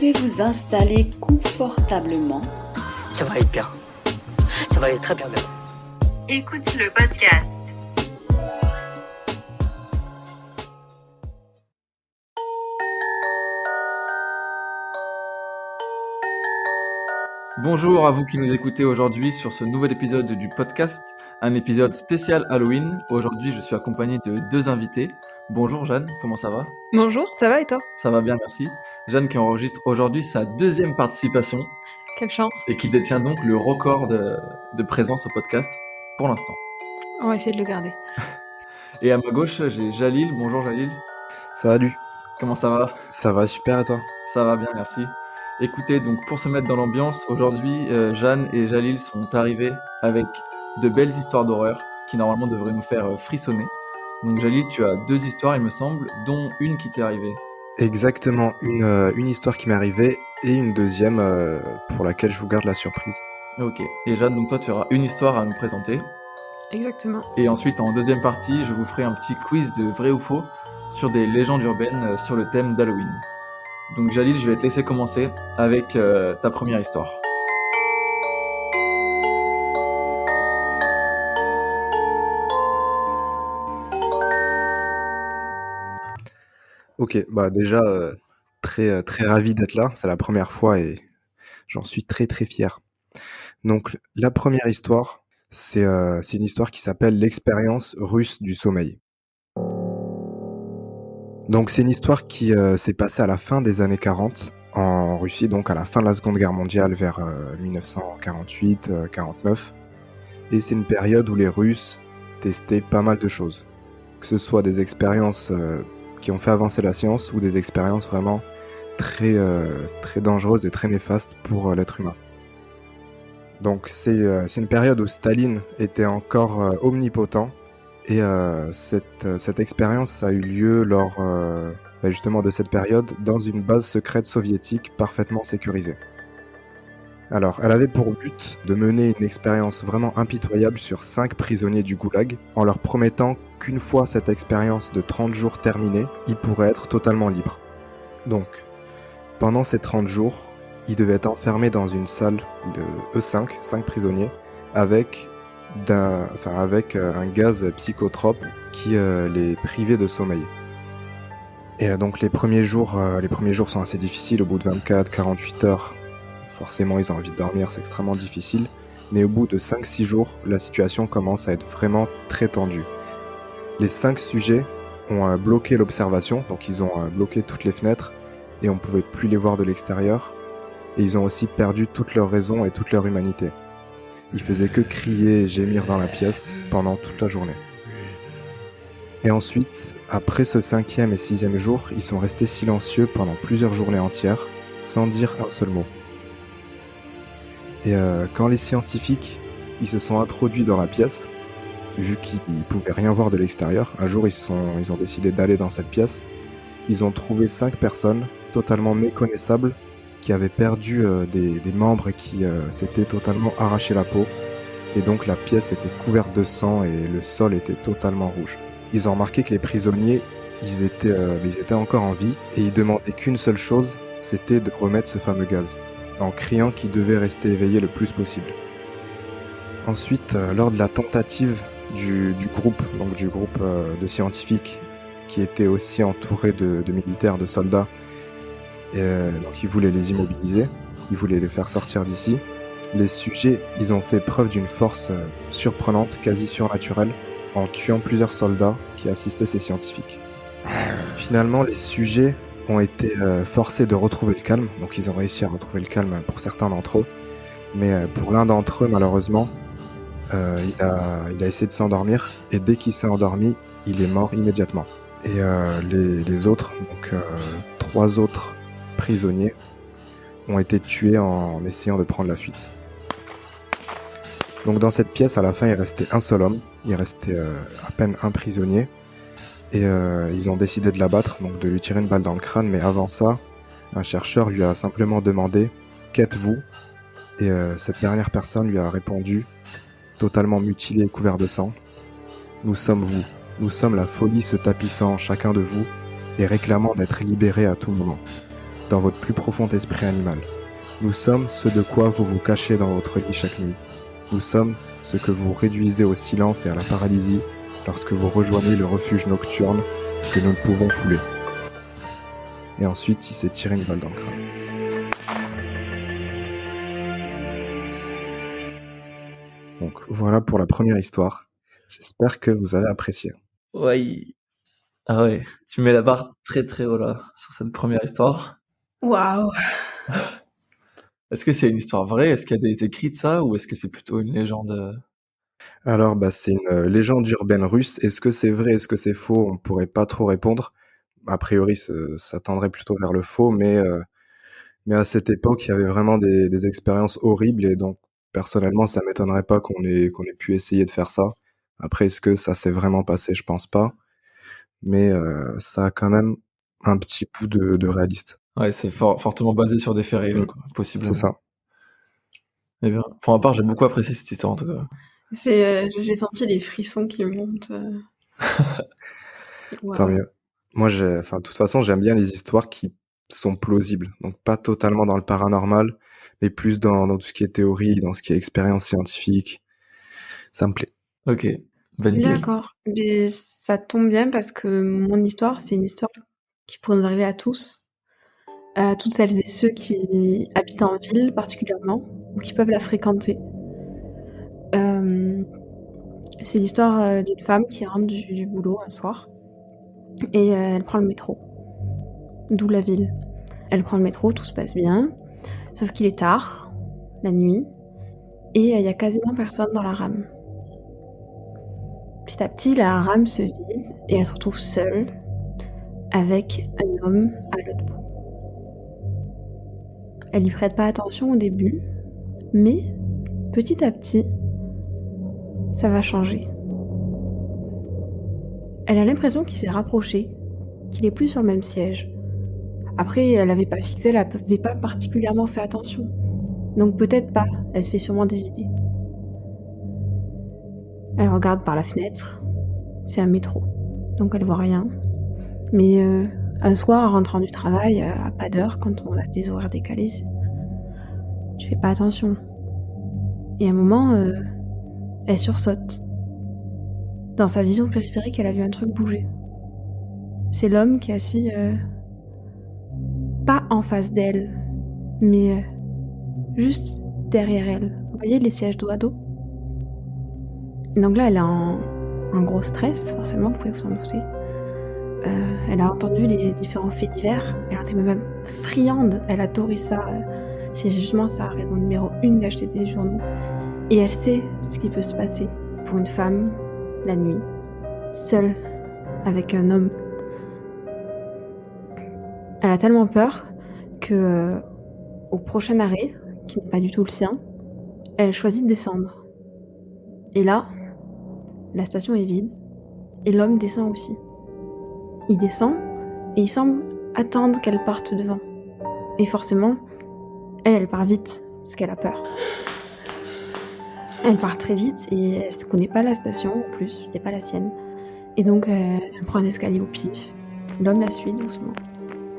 pouvez vous installer confortablement. Ça va être bien. Ça va être très bien même. Écoute le podcast. Bonjour à vous qui nous écoutez aujourd'hui sur ce nouvel épisode du podcast, un épisode spécial Halloween. Aujourd'hui, je suis accompagné de deux invités. Bonjour Jeanne, comment ça va ? Bonjour, ça va et toi ? Ça va bien, merci. Jeanne qui enregistre aujourd'hui sa deuxième participation Quelle chance. et qui détient donc le record de présence au podcast pour l'instant. On va essayer de le garder. Et à ma gauche, j'ai Jalil. Bonjour Jalil, Salut, comment ça va ? ça va super et toi? Ça va bien, merci. Écoutez, donc pour se mettre dans l'ambiance, aujourd'hui, Jeanne et Jalil sont arrivés avec de belles histoires d'horreur qui normalement devraient nous faire frissonner. Donc Jalil, tu as deux histoires, il me semble, dont une qui t'est arrivée. Exactement, une histoire qui m'est arrivée et une deuxième pour laquelle je vous garde la surprise. Ok. Et Jeanne, donc toi, tu auras une histoire à nous présenter. Exactement. Et ensuite, en deuxième partie, je vous ferai un petit quiz de vrai ou faux sur des légendes urbaines sur le thème d'Halloween. Donc Jalil, je vais te laisser commencer avec ta première histoire. Ok, bah déjà très ravi d'être là, c'est la première fois et j'en suis très fier. Donc la première histoire, c'est une histoire qui s'appelle l'expérience russe du sommeil. Donc c'est une histoire qui s'est passée à la fin des années 40 en Russie, donc à la fin de la Seconde Guerre mondiale vers 1948-49. Et c'est une période où les Russes testaient pas mal de choses. Que ce soit des expériences qui ont fait avancer la science ou des expériences vraiment très dangereuses et très néfastes pour l'être humain. Donc c'est une période où Staline était encore omnipotent. Et cette expérience a eu lieu lors justement de cette période dans une base secrète soviétique parfaitement sécurisée. Alors, elle avait pour but de mener une expérience vraiment impitoyable sur 5 prisonniers du goulag, en leur promettant qu'une fois cette expérience de 30 jours terminée, ils pourraient être totalement libres. Donc, pendant ces 30 jours, ils devaient être enfermés dans une salle de E5, 5 prisonniers, avec un gaz psychotrope qui les privait de sommeil. Et donc les premiers jours sont assez difficiles. Au bout de 24-48 heures, forcément ils ont envie de dormir, c'est extrêmement difficile. Mais au bout de 5-6 jours, la situation commence à être vraiment très tendue. Les 5 sujets ont bloqué l'observation, donc ils ont bloqué toutes les fenêtres et on ne pouvait plus les voir de l'extérieur. Et ils ont aussi perdu toute leur raison et toute leur humanité. Ils faisaient que crier et gémir dans la pièce pendant toute la journée. Et ensuite, après ce 5e et 6e jour, ils sont restés silencieux pendant plusieurs journées entières, sans dire un seul mot. Et quand les scientifiques ils se sont introduits dans la pièce, vu qu'ils pouvaient rien voir de l'extérieur, un jour ils ont décidé d'aller dans cette pièce, ils ont trouvé 5 personnes totalement méconnaissables qui avaient perdu des membres et qui s'étaient totalement arraché la peau. Et donc la pièce était couverte de sang et le sol était totalement rouge. Ils ont remarqué que les prisonniers, ils étaient encore en vie et ils demandaient qu'une seule chose, c'était de remettre ce fameux gaz, en criant qu'ils devaient rester éveillés le plus possible. Ensuite, lors de la tentative du groupe de scientifiques qui était aussi entouré de militaires, de soldats, donc ils voulaient les immobiliser, ils voulaient les faire sortir d'ici. Les sujets, ils ont fait preuve d'une force surprenante, quasi surnaturelle, en tuant plusieurs soldats qui assistaient ces scientifiques. Finalement, les sujets ont été forcés de retrouver le calme, donc ils ont réussi à retrouver le calme pour certains d'entre eux, mais pour l'un d'entre eux, malheureusement, il a essayé de s'endormir, et dès qu'il s'est endormi, il est mort immédiatement. Et les autres, donc 3 autres prisonniers ont été tués en essayant de prendre la fuite. Donc dans cette pièce, à la fin, il restait un seul homme, il restait à peine un prisonnier, et ils ont décidé de l'abattre, donc de lui tirer une balle dans le crâne, mais avant ça, un chercheur lui a simplement demandé « Qu'êtes-vous » Et cette dernière personne lui a répondu, totalement mutilé et couvert de sang, « Nous sommes vous, nous sommes la folie se tapissant en chacun de vous et réclamant d'être libérés à tout moment. » dans votre plus profond esprit animal. Nous sommes ce de quoi vous vous cachez dans votre lit chaque nuit. Nous sommes ce que vous réduisez au silence et à la paralysie lorsque vous rejoignez le refuge nocturne que nous ne pouvons fouler. Et ensuite, il s'est tiré une balle dans le crâne. Donc voilà pour la première histoire. J'espère que vous avez apprécié. Ouais. Ah ouais, tu mets la barre très très haut là, sur cette première histoire. Waouh. Est-ce que c'est une histoire vraie? Est-ce qu'il y a des écrits de ça? Ou est-ce que c'est plutôt une légende? Alors, c'est une légende urbaine russe. Est-ce que c'est vrai, est-ce que c'est faux? On pourrait pas trop répondre. A priori, ça tendrait plutôt vers le faux, mais à cette époque, il y avait vraiment des expériences horribles et donc, personnellement, ça m'étonnerait pas qu'on ait pu essayer de faire ça. Après, est-ce que ça s'est vraiment passé? Je pense pas. Mais ça a quand même un petit bout de réaliste. Ouais, c'est fortement basé sur des faits réels, quoi, C'est possiblement. ça. Eh bien, pour ma part, j'ai beaucoup apprécié cette histoire en tout cas. J'ai senti les frissons qui montent. Waouh. Tant mieux. Moi, de toute façon, j'aime bien les histoires qui sont plausibles. Donc, pas totalement dans le paranormal, mais plus dans tout ce qui est théorie, dans ce qui est expérience scientifique. Ça me plaît. Ok, bonne idée. D'accord. Mais ça tombe bien parce que mon histoire, c'est une histoire qui pourrait nous arriver à tous. À toutes celles et ceux qui habitent en ville particulièrement, ou qui peuvent la fréquenter. C'est l'histoire d'une femme qui rentre du boulot un soir et elle prend le métro, d'où la ville. Elle prend le métro, tout se passe bien, sauf qu'il est tard, la nuit, et il y a quasiment personne dans la rame. Petit à petit, la rame se vide et elle se retrouve seule avec un homme à l'autre bout. Elle lui prête pas attention au début, mais petit à petit, ça va changer. Elle a l'impression qu'il s'est rapproché, qu'il est plus sur le même siège. Après, elle avait pas fixé, elle avait pas particulièrement fait attention. Donc peut-être pas, elle se fait sûrement des idées. Elle regarde par la fenêtre, c'est un métro, donc elle voit rien. Mais un soir, en rentrant du travail, à pas d'heure, quand on a des horaires décalés, tu fais pas attention. Et à un moment, elle sursaute. Dans sa vision périphérique, elle a vu un truc bouger. C'est l'homme qui est assis, pas en face d'elle, mais juste derrière elle. Vous voyez les sièges dos à dos? Donc là, elle est en gros stress, forcément, vous pouvez vous en douter. Elle a entendu les différents faits divers, elle était même friande, elle adorait ça. C'est justement sa raison numéro 1 d'acheter des journaux. Et elle sait ce qui peut se passer pour une femme, la nuit, seule, avec un homme. Elle a tellement peur que, au prochain arrêt, qui n'est pas du tout le sien, elle choisit de descendre. Et là, la station est vide, et l'homme descend aussi. Il descend, et il semble attendre qu'elle parte devant. Et forcément, elle part vite, parce qu'elle a peur. Elle part très vite, et elle ne connaît pas la station, en plus, c'est pas la sienne. Et donc, elle prend un escalier au pif. L'homme la suit doucement.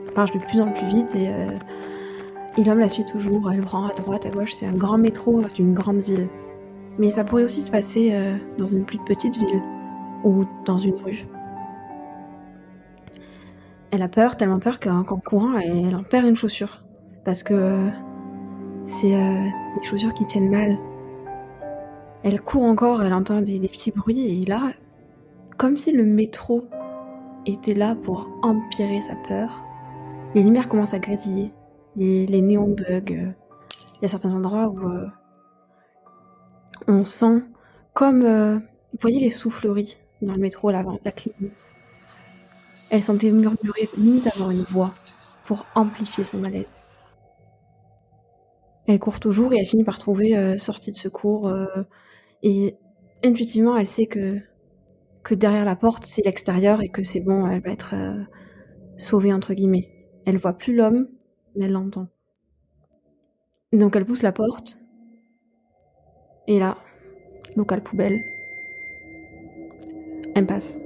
Elle marche de plus en plus vite, et l'homme la suit toujours. Elle prend à droite, à gauche, c'est un grand métro d'une grande ville. Mais ça pourrait aussi se passer dans une plus petite ville, ou dans une rue. Elle a peur, tellement peur qu'en courant, elle en perd une chaussure. Parce que c'est des chaussures qui tiennent mal. Elle court encore, elle entend des petits bruits, et là, comme si le métro était là pour empirer sa peur, les lumières commencent à grésiller, les néons bug. Il y a certains endroits où on sent comme, vous voyez les souffleries dans le métro, la clim. Elle sentait murmurer, limite avoir une voix, pour amplifier son malaise. Elle court toujours et elle finit par trouver sortie de secours. Et intuitivement, elle sait que derrière la porte, c'est l'extérieur et que c'est bon, elle va être sauvée, entre guillemets. Elle voit plus l'homme, mais elle l'entend. Donc elle pousse la porte. Et là, local poubelle. Elle passe.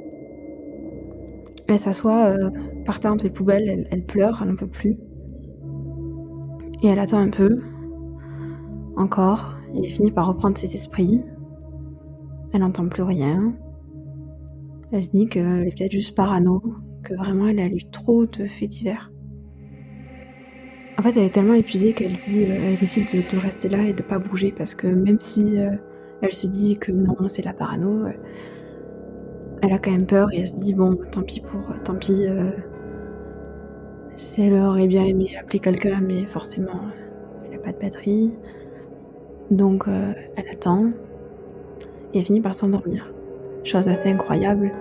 Elle s'assoit par terre entre les poubelles, elle pleure, elle n'en peut plus. Et elle attend un peu, encore, et elle finit par reprendre ses esprits. Elle n'entend plus rien. Elle se dit qu'elle est peut-être juste parano, que vraiment elle a lu trop de faits divers. En fait, elle est tellement épuisée qu'elle décide de rester là et de pas bouger, parce que même si elle se dit que non, c'est la parano, elle a quand même peur et elle se dit bon, tant pis. Si elle aurait bien aimé appeler quelqu'un, mais forcément, elle n'a pas de batterie. Donc, elle attend et elle finit par s'endormir. Chose assez incroyable,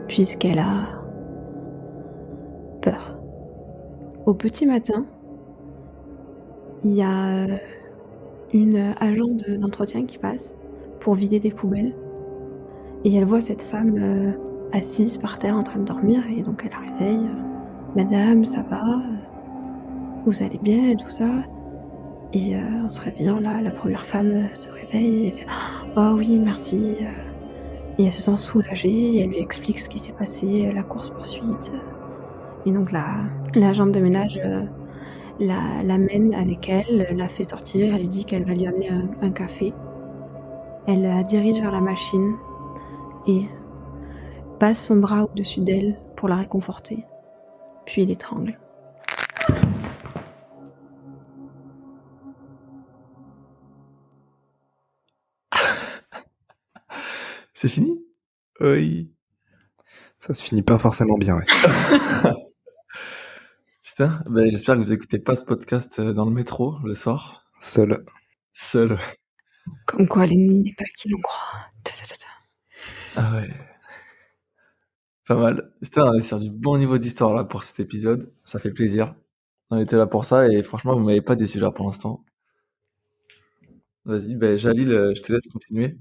puisqu'elle a peur. Au petit matin, il y a une agent d'entretien qui passe pour vider des poubelles. Et elle voit cette femme assise par terre en train de dormir, et donc elle la réveille. Madame, ça va? Vous allez bien et tout ça? Et en se réveillant, là, la première femme se réveille et fait « Oh oui, merci ». Et elle se sent soulagée, et elle lui explique ce qui s'est passé, la course-poursuite. Et donc l'agente de ménage l'amène avec elle, la fait sortir, elle lui dit qu'elle va lui amener un café. Elle la dirige vers la machine et passe son bras au-dessus d'elle pour la réconforter. Puis il l'étrangle. C'est fini? Oui. Ça se finit pas forcément bien, ouais. Putain, ben, j'espère que vous écoutez pas ce podcast dans le métro le soir. Seul. Comme quoi l'ennemi n'est pas qui l'on croit. Ah ouais. Pas mal. Putain, on est sur du bon niveau d'histoire là pour cet épisode. Ça fait plaisir. On était là pour ça et franchement, vous m'avez pas déçu là pour l'instant. Vas-y, ben Jalil, je te laisse continuer.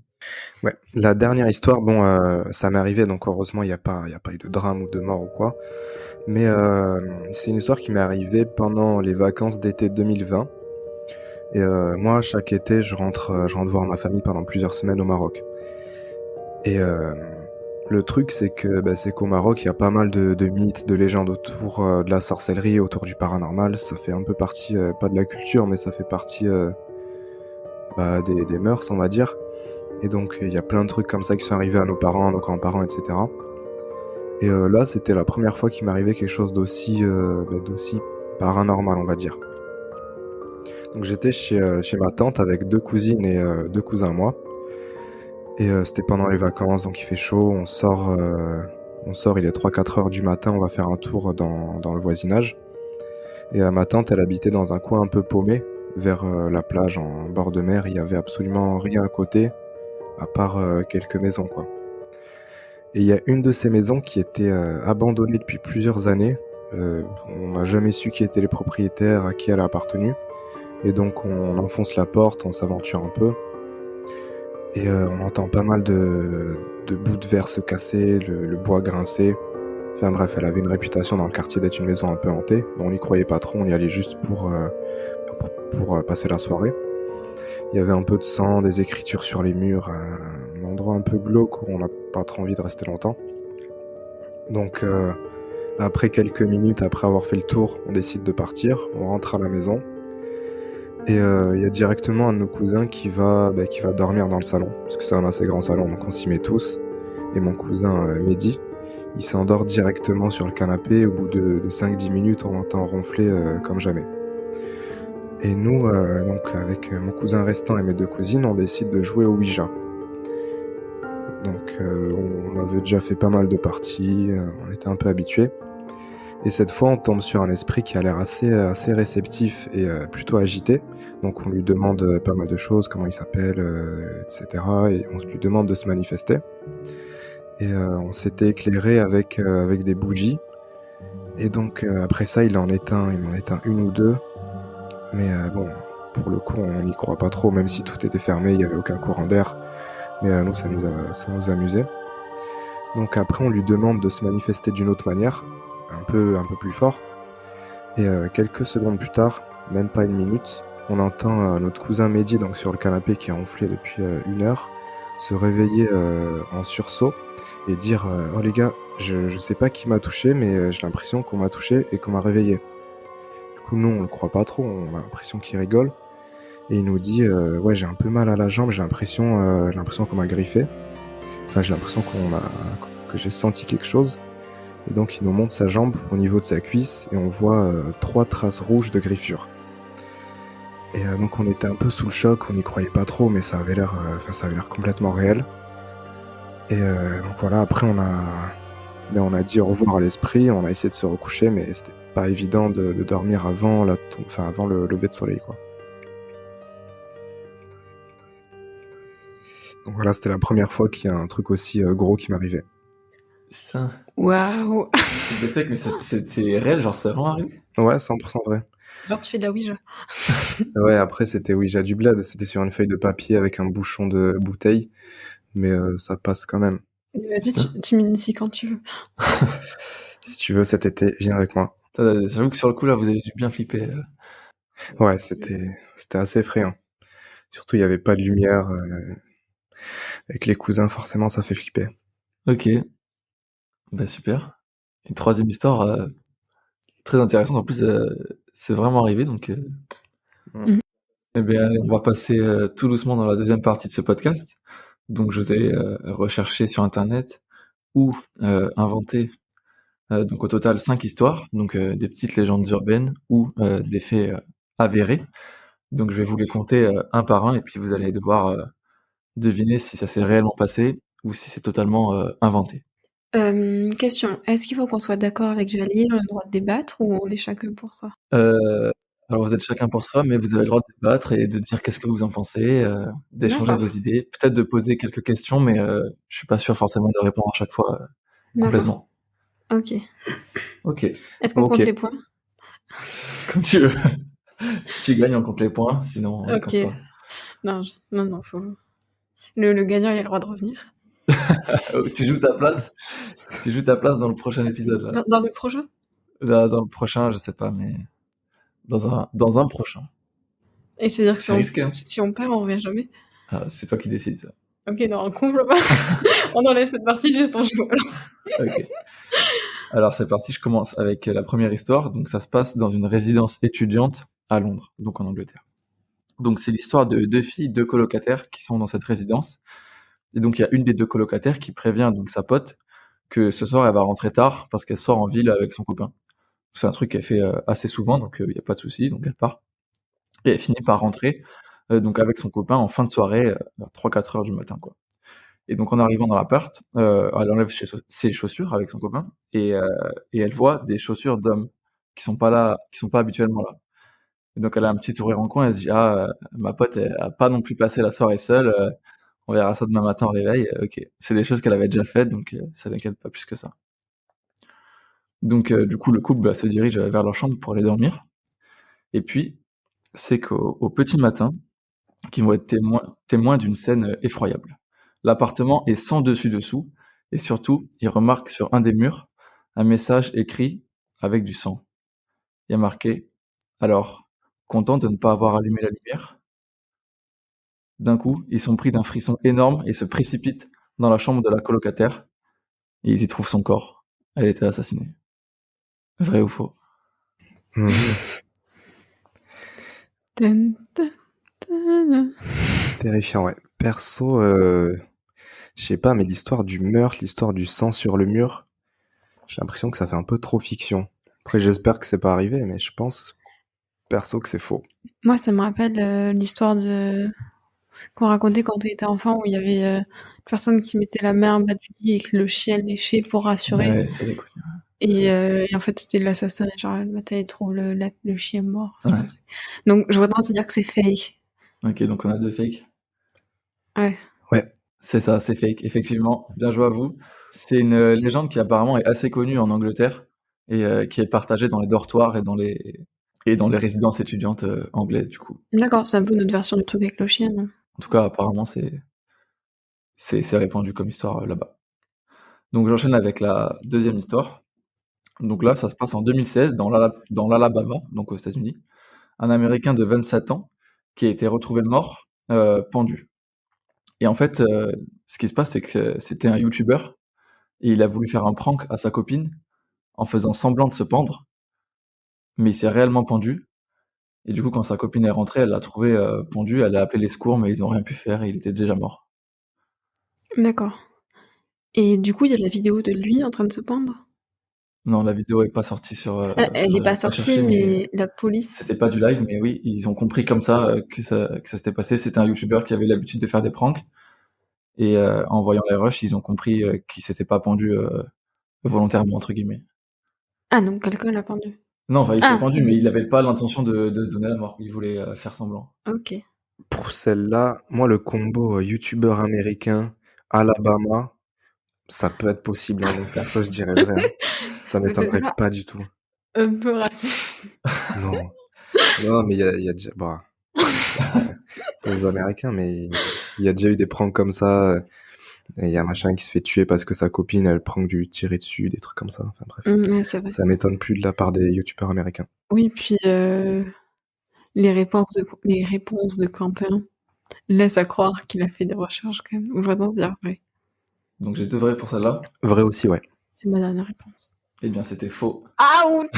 Ouais. La dernière histoire, bon, ça m'est arrivé, donc heureusement, il y a pas eu de drame ou de mort ou quoi. Mais c'est une histoire qui m'est arrivée pendant les vacances d'été 2020. Et moi, chaque été, je rentre voir ma famille pendant plusieurs semaines au Maroc. Et le truc, c'est qu'au Maroc, il y a pas mal de mythes, de légendes autour de la sorcellerie, autour du paranormal. Ça fait un peu partie, pas de la culture, mais ça fait partie des mœurs, on va dire. Et donc, il y a plein de trucs comme ça qui sont arrivés à nos parents, à nos grands-parents, etc. Et là, c'était la première fois qu'il m'arrivait quelque chose d'aussi paranormal, on va dire. Donc, j'étais chez ma tante avec 2 cousines et 2 cousins à moi. Et c'était pendant les vacances, donc il fait chaud, on sort, il est 3-4 heures du matin, on va faire un tour dans le voisinage. Et ma tante, elle habitait dans un coin un peu paumé, vers la plage en bord de mer, il y avait absolument rien à côté, à part quelques maisons, quoi. Et il y a une de ces maisons qui était abandonnée depuis plusieurs années. On n'a jamais su qui étaient les propriétaires, à qui elle a appartenu. Et donc on enfonce la porte, on s'aventure un peu. Et on entend pas mal de bouts de verre se casser, le bois grincer. Enfin bref, elle avait une réputation dans le quartier d'être une maison un peu hantée. On n'y croyait pas trop, on y allait juste pour passer la soirée. Il y avait un peu de sang, des écritures sur les murs, un endroit un peu glauque où on n'a pas trop envie de rester longtemps. Donc après quelques minutes, après avoir fait le tour, on décide de partir, on rentre à la maison. Et il y a directement un de nos cousins qui va dormir dans le salon, parce que c'est un assez grand salon, donc on s'y met tous. Et mon cousin Mehdi, il s'endort directement sur le canapé. Au bout de 5-10 minutes, on l'entend ronfler comme jamais. Et nous, donc avec mon cousin restant et mes 2 cousines, on décide de jouer au Ouija. Donc on avait déjà fait pas mal de parties, on était un peu habitués. Et cette fois, on tombe sur un esprit qui a l'air assez réceptif et plutôt agité. Donc on lui demande pas mal de choses, comment il s'appelle, etc. Et on lui demande de se manifester. Et on s'était éclairé avec des bougies. Et donc après ça, il m'en éteint une ou 2. Mais bon, pour le coup, on n'y croit pas trop, même si tout était fermé, il n'y avait aucun courant d'air. Mais nous, ça nous amusait. Donc après, on lui demande de se manifester d'une autre manière, un peu plus fort. Et quelques secondes plus tard, même pas une minute, on entend notre cousin Mehdi, donc sur le canapé qui a ronflé depuis 1 heure, se réveiller en sursaut et dire « Oh les gars, je sais pas qui m'a touché, mais j'ai l'impression qu'on m'a touché et qu'on m'a réveillé ». coup, nous, on le croit pas trop, on a l'impression qu'il rigole. Et il nous dit ouais, j'ai un peu mal à la jambe, j'ai l'impression qu'on m'a griffé. Enfin, j'ai l'impression que j'ai senti quelque chose. Et donc, il nous montre sa jambe au niveau de sa cuisse et on voit 3 traces rouges de griffures. Et donc, on était un peu sous le choc, on n'y croyait pas trop, mais ça avait l'air complètement réel. Et donc voilà, après, on a dit au revoir à l'esprit, on a essayé de se recoucher, mais c'était pas évident de dormir avant le lever de soleil, quoi. Donc voilà, c'était la première fois qu'il y a un truc aussi gros qui m'arrivait. Ça, Waouh. c'est des faits, mais c'était réel, genre c'est vraiment arrivé. Ouais, 100% vrai. Genre, tu fais de la Ouija. Ouais, après, c'était Ouija du bled, c'était sur une feuille de papier avec un bouchon de bouteille, mais ça passe quand même. Vas-y, tu m'inities quand tu veux. Si tu veux, cet été, viens avec moi. J'avoue que sur le coup, là, vous avez dû bien flipper. Ouais, c'était assez effrayant. Surtout, il n'y avait pas de lumière. Avec les cousins, forcément, ça fait flipper. Ok, bah super. Une troisième histoire très intéressante. En plus, c'est vraiment arrivé, donc. Eh bien, on va passer tout doucement dans la deuxième partie de ce podcast. Donc, je vous ai recherché sur Internet ou inventé donc au total 5 histoires, donc des petites légendes urbaines ou des faits avérés. Donc, je vais vous les compter un par un et puis vous allez devoir deviner si ça s'est réellement passé ou si c'est totalement inventé. Question, est-ce qu'il faut qu'on soit d'accord avec Jalil, on a le droit de débattre ou on est chacun pour ça? Alors vous êtes chacun pour soi, mais vous avez le droit de débattre et de dire qu'est-ce que vous en pensez, d'échanger D'accord. vos idées, peut-être de poser quelques questions, mais je suis pas sûr forcément de répondre à chaque fois complètement. Ok. Ok, Est-ce qu'on Ok. compte les points? comme tu veux. Si tu gagnes, on compte les points, sinon on les Ok. compte pas. Non, faut... Le gagnant, il a le droit de revenir. Tu joues ta place. Tu joues ta place dans le prochain épisode là. Dans le prochain? Dans le prochain, je sais pas, mais dans un prochain. Et c'est-à-dire que C'est risqué, hein. si on perd, on revient jamais? Ah, c'est toi qui décides ça. Ok, non, on comble pas. On enlève cette partie, juste on joue. Ok. Alors c'est parti, je commence avec la première histoire. Donc ça se passe dans une résidence étudiante à Londres, donc en Angleterre. Donc c'est l'histoire de 2 filles, 2 colocataires qui sont dans cette résidence. Et donc il y a une des 2 colocataires qui prévient donc sa pote que ce soir elle va rentrer tard parce qu'elle sort en ville avec son copain. C'est un truc qu'elle fait assez souvent, donc il y a pas de souci, donc elle part. Et elle finit par rentrer donc avec son copain en fin de soirée, vers 3-4 heures du matin, quoi. Et donc en arrivant dans l'appart, elle enlève ses chaussures avec son copain et elle voit des chaussures d'hommes qui sont pas habituellement là. Et donc elle a un petit sourire en coin, elle se dit: «Ah, ma pote, elle a pas non plus passé la soirée seule, on verra ça demain matin au réveil». OK. C'est des choses qu'elle avait déjà faites, donc ça l'inquiète pas plus que ça. Donc du coup, le couple, se dirige vers leur chambre pour aller dormir. Et puis, c'est qu'au petit matin, qu'ils vont être témoins d'une scène effroyable. L'appartement est sans dessus-dessous, et surtout, ils remarquent sur un des murs un message écrit avec du sang. Il y a marqué: «Alors, content de ne pas avoir allumé la lumière?» D'un coup, ils sont pris d'un frisson énorme et se précipitent dans la chambre de la colocataire, et ils y trouvent son corps. Elle était assassinée. Vrai ou faux? Mhm. Tan, tan, tan. Terrifiant, ouais. Perso, je sais pas, mais l'histoire du meurtre, l'histoire du sang sur le mur, j'ai l'impression que ça fait un peu trop fiction. Après, j'espère que c'est pas arrivé, mais je pense, perso, que c'est faux. Moi, ça me rappelle l'histoire qu'on racontait quand on était enfant, où il y avait une personne qui mettait la main en bas du lit et que le chien léchait pour rassurer. Ouais, c'est les couilles. Et en fait, c'était l'assassin. Genre, le matin, il trouve le chien mort. Ouais. Donc, je voudrais tendance à dire que c'est fake. Ok, donc on a 2 fakes. Ouais. Ouais. C'est ça, c'est fake, effectivement. Bien joué à vous. C'est une légende qui apparemment est assez connue en Angleterre et qui est partagée dans les dortoirs et dans les résidences étudiantes anglaises, du coup. D'accord, c'est un peu notre version du truc avec le chien, non? En tout cas, apparemment, c'est répandu comme histoire là-bas. Donc j'enchaîne avec la deuxième histoire. Donc là, ça se passe en 2016 dans l'Alabama, donc aux États-Unis. Un Américain de 27 ans qui a été retrouvé mort, pendu. Et en fait, ce qui se passe, c'est que c'était un YouTuber et il a voulu faire un prank à sa copine en faisant semblant de se pendre. mais il s'est réellement pendu. Et du coup, quand sa copine est rentrée, elle l'a trouvé pendu, elle a appelé les secours, mais ils ont rien pu faire et il était déjà mort. D'accord. Et du coup, il y a la vidéo de lui en train de se pendre? Non, la vidéo est pas sortie sur. Elle est J'arrive pas pas à sortie, chercher, mais mais la police. c'était pas du live, mais oui, ils ont compris comme ça que ça s'était passé. C'était un YouTuber qui avait l'habitude de faire des pranks. Et en voyant les rushs, ils ont compris qu'il s'était pas pendu volontairement, entre guillemets. Ah, donc quelqu'un l'a pendu. Non, enfin, il s'est Ah, pendu, ok. mais il avait pas l'intention de se donner la mort. Il voulait faire semblant. Ok. Pour celle-là, moi, le combo youtubeur américain, Alabama, ça peut être possible, hein, donc perso, je dirais vrai, hein. Ça C'est m'étonnerait pas pas du tout. un peu raciste. Non. Non, mais il y a déjà... Bah, pas aux Américains, mais il y a déjà eu des pranks comme ça. Et il y a un machin qui se fait tuer parce que sa copine, elle prank du tirer dessus, des trucs comme ça. Enfin bref. Ouais, c'est vrai. Ça m'étonne plus de la part des youtubeurs américains. Oui, puis les réponses de Quentin laissent à croire qu'il a fait des recherches quand même. Je vais pas dire vrai. Donc j'ai 2 vrais pour celle-là. Vrai aussi, ouais. C'est ma dernière réponse. Eh bien, c'était faux. Ah, ouch.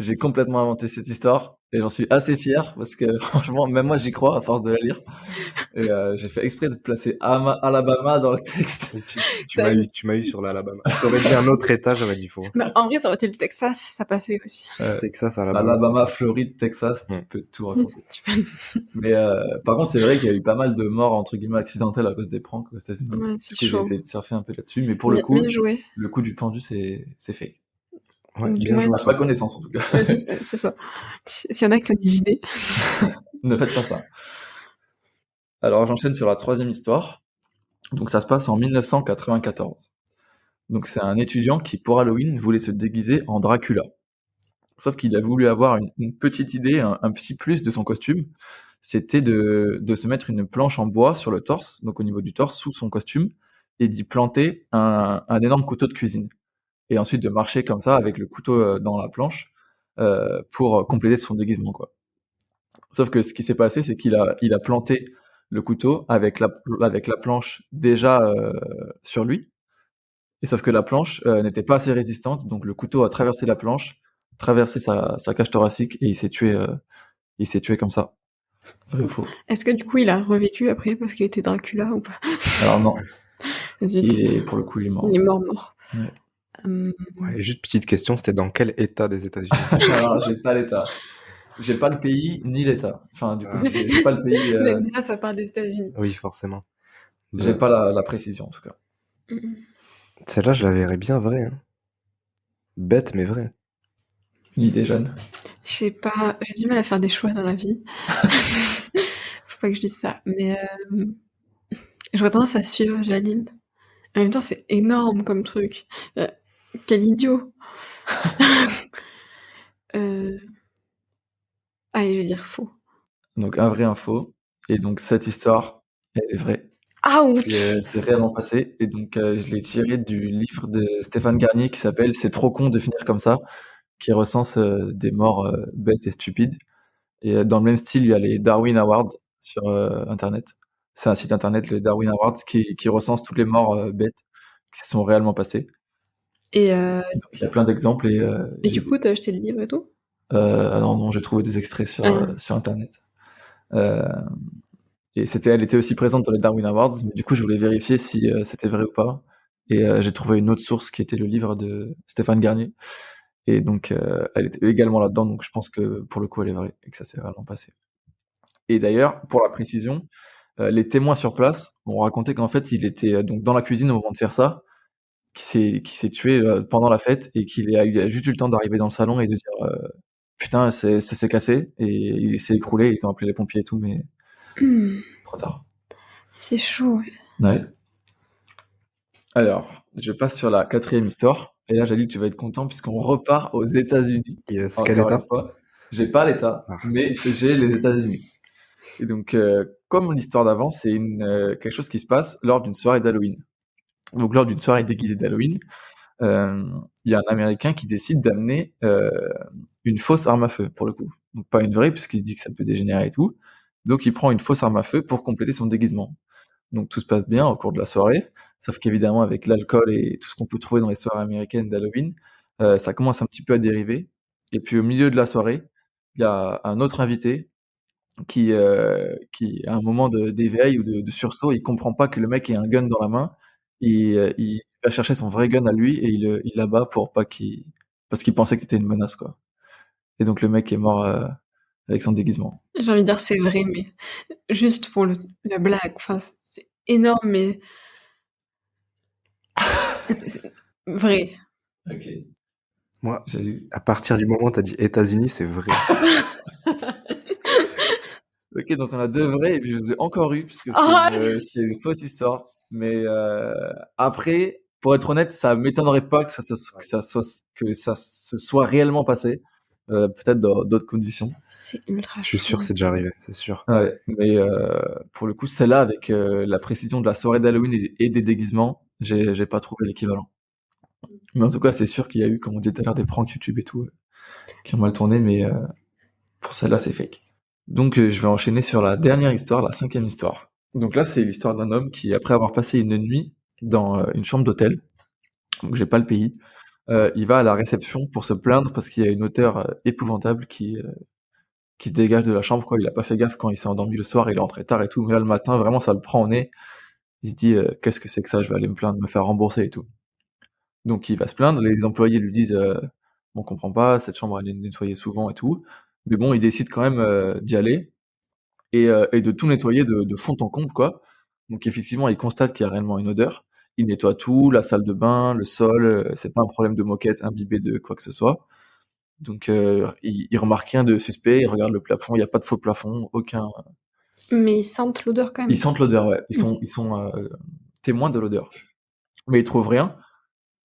J'ai complètement inventé cette histoire et j'en suis assez fier parce que franchement, même moi j'y crois à force de la lire. Et j'ai fait exprès de placer Alabama dans le texte. Et tu m'as eu sur l'Alabama. T'aurais dit un autre état, j'aurais dit faux. Mais en vrai, ça aurait été le Texas, ça passait aussi. Texas, Alabama. Alabama, Floride, Texas, tu peux tout raconter. Mais par contre, c'est vrai qu'il y a eu pas mal de morts entre guillemets accidentelles à cause des pranks aux États-Unis. Ouais, c'est Du coup, j'ai chaud. essayé de surfer un peu là-dessus, mais pour le coup, Bien joué. le coup du pendu, c'est fake. Ouais, Du bien moins, joué. À ma connaissance en tout cas. Ouais, c'est ça. S'il y en a qui ont des idées. Ne faites pas ça. Alors j'enchaîne sur la 3e histoire. Donc ça se passe en 1994. Donc c'est un étudiant qui pour Halloween voulait se déguiser en Dracula. Sauf qu'il a voulu avoir une petite idée, un petit plus de son costume. C'était de se mettre une planche en bois sur le torse, donc au niveau du torse, sous son costume, et d'y planter un énorme couteau de cuisine. Et ensuite de marcher comme ça avec le couteau dans la planche pour compléter son déguisement, quoi. Sauf que ce qui s'est passé, c'est qu'il a planté le couteau avec la planche déjà sur lui. Et sauf que la planche n'était pas assez résistante, donc le couteau a traversé la planche, traversé sa cage thoracique et il s'est tué comme ça. Vrai ou faux? Est-ce que du coup, il a revécu après parce qu'il était Dracula ou pas? Alors non, Zut. pour le coup, il est mort. Il est mort. Ouais. Ouais, juste petite question, c'était dans quel état des États-Unis? Alors, j'ai pas l'état. J'ai pas le pays ni l'état. Enfin, du coup, j'ai pas le pays. Déjà, ça part des États-Unis. Oui, forcément. J'ai pas la précision en tout cas. Celle-là, je la verrais bien vraie, hein. Bête, mais vraie. Une idée jeune. Je sais pas, j'ai du mal à faire des choix dans la vie. Faut pas que je dise ça. Mais j'aurais tendance à suivre Jalil. En même temps, c'est énorme comme truc. Quel idiot. Allez, je vais dire faux. Donc un vrai, un faux. Et donc cette histoire, elle est vraie. Ah, ouch. C'est réellement passé. Et donc je l'ai tiré du livre de Stéphane Garnier qui s'appelle C'est trop con de finir comme ça, qui recense des morts bêtes et stupides. Et dans le même style, il y a les Darwin Awards sur Internet. C'est un site Internet, les Darwin Awards, qui recense toutes les morts bêtes qui se sont réellement passées. Et Donc, il y a plein d'exemples. et du coup, t'as acheté le livre et tout? Alors non, j'ai trouvé des extraits sur Internet. Et elle était aussi présente dans les Darwin Awards, mais du coup, je voulais vérifier si c'était vrai ou pas. Et j'ai trouvé une autre source qui était le livre de Stéphane Garnier. Et donc, elle était également là-dedans, donc je pense que pour le coup, elle est vraie et que ça s'est vraiment passé. Et d'ailleurs, pour la précision, les témoins sur place m'ont raconté qu'en fait, il était donc dans la cuisine au moment de faire ça, qui s'est tué pendant la fête et il a juste eu le temps d'arriver dans le salon et de dire putain, ça s'est cassé et il s'est écroulé. Ils ont appelé les pompiers et tout, mais trop tard. C'est chaud. Ouais. Alors, je passe sur la 4e histoire. Et là, Jalil, tu vas être content puisqu'on repart aux États-Unis. Yes, Encore quel une état? fois. J'ai pas l'État, mais j'ai les États-Unis. Et donc, comme l'histoire d'avant, c'est quelque chose qui se passe lors d'une soirée d'Halloween. Donc, lors d'une soirée déguisée d'Halloween, il y a un Américain qui décide d'amener une fausse arme à feu, pour le coup. Donc, pas une vraie, puisqu'il se dit que ça peut dégénérer et tout. Donc, il prend une fausse arme à feu pour compléter son déguisement. Donc, tout se passe bien au cours de la soirée, sauf qu'évidemment, avec l'alcool et tout ce qu'on peut trouver dans les soirées américaines d'Halloween, ça commence un petit peu à dériver. Et puis au milieu de la soirée, il y a un autre invité qui, à un moment d'éveil ou de sursaut, il comprend pas que le mec ait un gun dans la main. Il va chercher son vrai gun à lui et il l'abat pour pas qu'il... parce qu'il pensait que c'était une menace, quoi. Et donc le mec est mort avec son déguisement. J'ai envie de dire c'est vrai, mais juste pour la blague. Enfin, c'est énorme, mais c'est vrai. Ok. Moi, à partir du moment où t'as dit États-Unis, c'est vrai. Ok, donc on a deux vrais et puis je vous ai encore eu parce que c'est une fausse histoire. Mais après, pour être honnête, ça m'étonnerait pas que ça se soit réellement passé. Peut-être dans d'autres conditions. C'est ultra Je suis sûr que c'est déjà arrivé, c'est sûr. Ouais, mais pour le coup, celle-là, avec la précision de la soirée d'Halloween et des déguisements, j'ai pas trouvé l'équivalent. Mais en tout cas, c'est sûr qu'il y a eu, comme on disait tout à l'heure, des pranks YouTube et tout qui ont mal tourné, mais pour celle-là, c'est fake. Donc je vais enchaîner sur la dernière histoire, la 5e histoire. Donc là, c'est l'histoire d'un homme qui, après avoir passé une nuit dans une chambre d'hôtel, donc j'ai pas le pays, il va à la réception pour se plaindre parce qu'il y a une odeur épouvantable qui se dégage de la chambre, quoi. Il a pas fait gaffe quand il s'est endormi le soir, il est rentré tard et tout, mais là le matin, vraiment, ça le prend au nez. Il se dit, qu'est-ce que c'est que ça? Je vais aller me plaindre, me faire rembourser et tout. Donc il va se plaindre, les employés lui disent, on comprend pas, cette chambre elle est nettoyée souvent et tout. Mais bon, il décide quand même d'y aller et de tout nettoyer de fond en comble, quoi. Donc effectivement, il constate qu'il y a réellement une odeur. Il nettoie tout, la salle de bain, le sol, c'est pas un problème de moquette imbibée de quoi que ce soit. Donc il remarque rien de suspect, il regarde le plafond, il y a pas de faux plafond, aucun... Mais ils sentent l'odeur quand même. Ils sentent l'odeur, ouais. Ils sont témoins de l'odeur. Mais ils trouvent rien.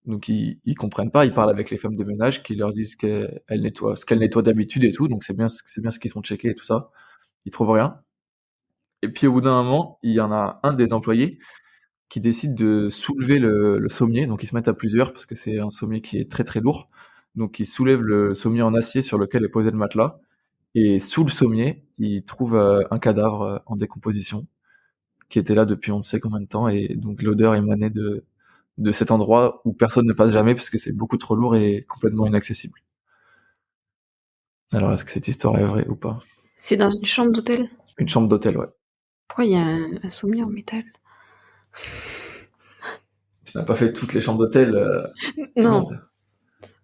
Donc ils comprennent pas, ils parlent avec les femmes de ménage qui leur disent qu'elles nettoient ce qu'elles nettoient d'habitude et tout, donc c'est bien ce qu'ils sont checkés et tout ça. Ils trouvent rien. Et puis au bout d'un moment, il y en a un des employés qui décide de soulever le sommier, donc ils se mettent à plusieurs parce que c'est un sommier qui est très très lourd. Donc ils soulèvent le sommier en acier sur lequel est posé le matelas et sous le sommier, ils trouvent un cadavre en décomposition qui était là depuis on ne sait combien de temps et donc l'odeur émanait de cet endroit où personne ne passe jamais parce que c'est beaucoup trop lourd et complètement inaccessible. Alors, est-ce que cette histoire est vraie ou pas? C'est dans une chambre d'hôtel? Une chambre d'hôtel, ouais. Pourquoi il y a un sommier en métal? Tu n'as pas fait toutes les chambres d'hôtel du Non, monde.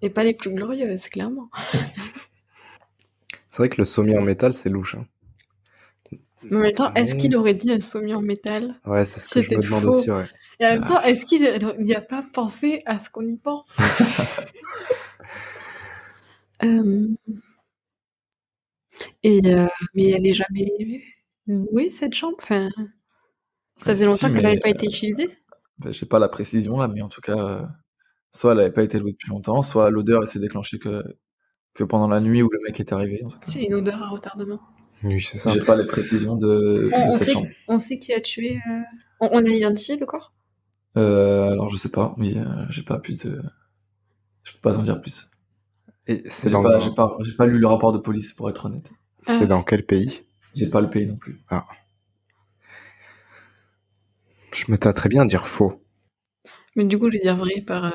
et pas les plus glorieuses, clairement. C'est vrai que le sommier en métal, c'est louche. Hein. Mais en même temps, est-ce qu'il aurait dit un sommier en métal? Ouais, c'est ce que je C'était me demande faux. aussi, ouais. Et en même temps, est-ce qu'il n'y a pas pensé à ce qu'on y pense? Mais elle est jamais louée, cette chambre? Enfin, ça faisait longtemps Si, qu'elle mais n'avait pas été utilisée? j'ai pas la précision là, mais en tout cas, soit elle avait pas été louée depuis longtemps, soit l'odeur elle s'est déclenchée que pendant la nuit où le mec est arrivé. En tout cas. C'est une odeur à retardement. Oui, c'est ça. J'ai pas les précisions de cette chambre. On sait qui a tué... On a identifié le corps? Alors je sais pas, oui, j'ai pas plus de... Je peux pas en dire plus. Et c'est J'ai pas lu le rapport de police pour être honnête. C'est dans quel pays? J'ai pas le pays non plus. Ah. Je me tâterais bien à dire faux. Mais du coup, je vais dire vrai par...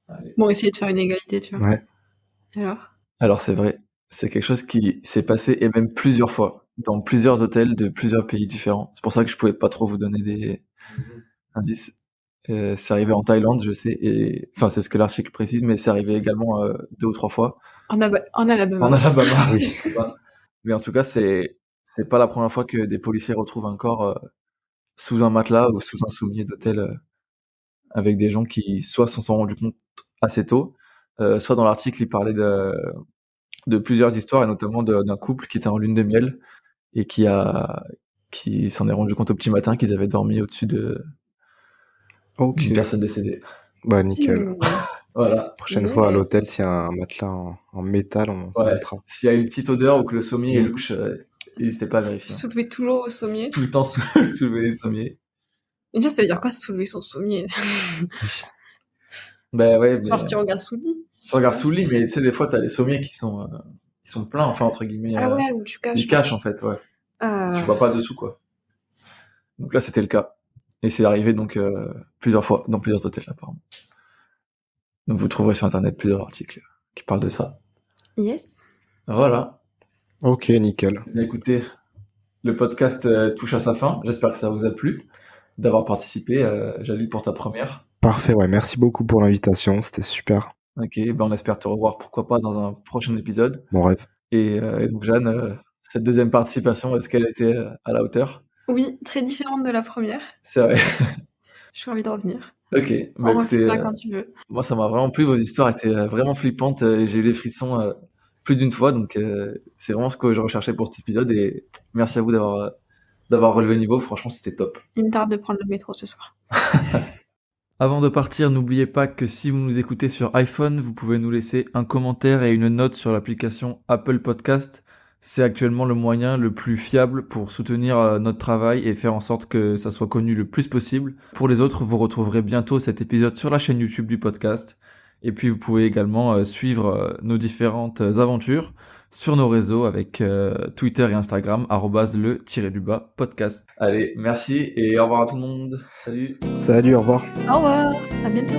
Allez. Bon, essayer de faire une égalité, tu vois. Ouais. Alors c'est vrai, c'est quelque chose qui s'est passé et même plusieurs fois dans plusieurs hôtels de plusieurs pays différents. C'est pour ça que je pouvais pas trop vous donner des indices. C'est arrivé en Thaïlande, je sais, et enfin c'est ce que l'article précise, mais c'est arrivé également 2 ou 3 fois. En Alabama. En Alabama, Oui. je sais pas. Mais en tout cas, c'est pas la première fois que des policiers retrouvent un corps sous un matelas ou sous un sommier d'hôtel avec des gens qui soit s'en sont rendus compte assez tôt, soit dans l'article il parlait de plusieurs histoires et notamment d'un couple qui était en lune de miel et qui s'en est rendu compte au petit matin qu'ils avaient dormi au-dessus Ok. d'une personne décédée. Bah, nickel. Voilà. Prochaine fois à l'hôtel, s'il y a un matelas en métal, on s'en Ouais. mettra. S'il y a une petite odeur ou que le sommier est louche, n'hésitez pas à vérifier. Soulever toujours au sommier. Tout le temps soulever le sommier. Déjà, ça veut dire quoi, soulever son sommier? Ben ouais, mais Genre, tu regardes sous le lit. tu regardes sous le lit, mais tu sais, des fois, t'as les sommiers qui sont pleins, enfin, entre guillemets. Ah ouais, où tu caches. Ils cachent, en fait, ouais. Ah. Tu vois pas dessous, quoi. Donc là, c'était le cas. Et c'est arrivé, donc, plusieurs fois, dans plusieurs hôtels, apparemment. Donc vous trouverez sur Internet plusieurs articles qui parlent de ça. Yes. Voilà. Ok, nickel. Bien, écoutez, le podcast touche à sa fin. J'espère que ça vous a plu d'avoir participé. Jalil, pour ta première. Parfait, ouais, merci beaucoup pour l'invitation, c'était super. Ok, ben on espère te revoir, pourquoi pas, dans un prochain épisode. Mon rêve. Et donc, Jeanne, cette deuxième participation, est-ce qu'elle était à la hauteur? Oui, très différente de la première. C'est vrai. J'ai envie de revenir. Ok, bah On refait écoutez, ça quand tu veux. moi ça m'a vraiment plu, vos histoires étaient vraiment flippantes, et j'ai eu les frissons plus d'une fois, donc c'est vraiment ce que je recherchais pour cet épisode, et merci à vous d'avoir relevé le niveau, franchement c'était top. Il me tarde de prendre le métro ce soir. Avant de partir, n'oubliez pas que si vous nous écoutez sur iPhone, vous pouvez nous laisser un commentaire et une note sur l'application Apple Podcast. C'est actuellement le moyen le plus fiable pour soutenir notre travail et faire en sorte que ça soit connu le plus possible. Pour les autres, vous retrouverez bientôt cet épisode sur la chaîne YouTube du podcast. Et puis vous pouvez également suivre nos différentes aventures sur nos réseaux avec Twitter et Instagram, @le_podcast. Allez, merci et au revoir à tout le monde. Salut. Salut, au revoir. Au revoir, à bientôt.